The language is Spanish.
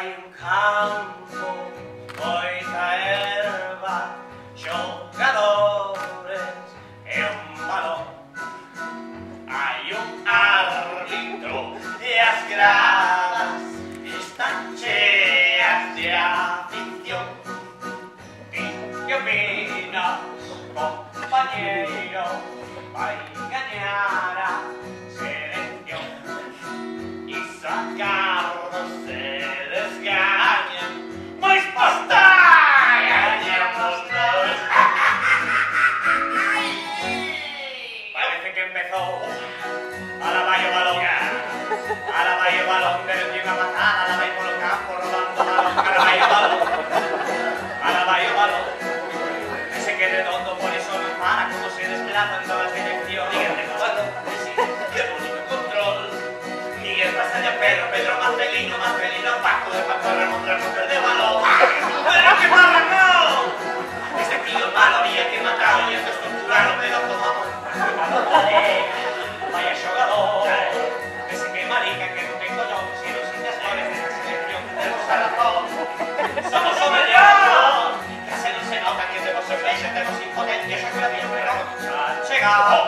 Hai un campo, moita erva, xogadores e un balón. Hai un árbitro e as gradas están cheas de afición. Ti que opinas, compañeiro? Vai gañar a selección e sacarnos eles gañan, pois posta gañamos nós. Parece que empezou. Ahora vai o balón, pero unha patada, ahora vai polo campo rodando o balón, ahora vai o balón, ese que redondo por iso non para, como se desplazan todas as direccións, Miguel renovando, que bonito control, Miguel pasa de Pedro, Pedro Marcelino, Paco de Paco, Ramón de balón, pero que parran non! Este tío malo había que matarlo e estructurarlo, pero como vaya xogador, ese que marica que non ten collón, si non sin as goles desa selección temos a razón, somos o mellor, case non se nota que temos o peixe, temos impotencia, xa que la tío, pero xa chegado.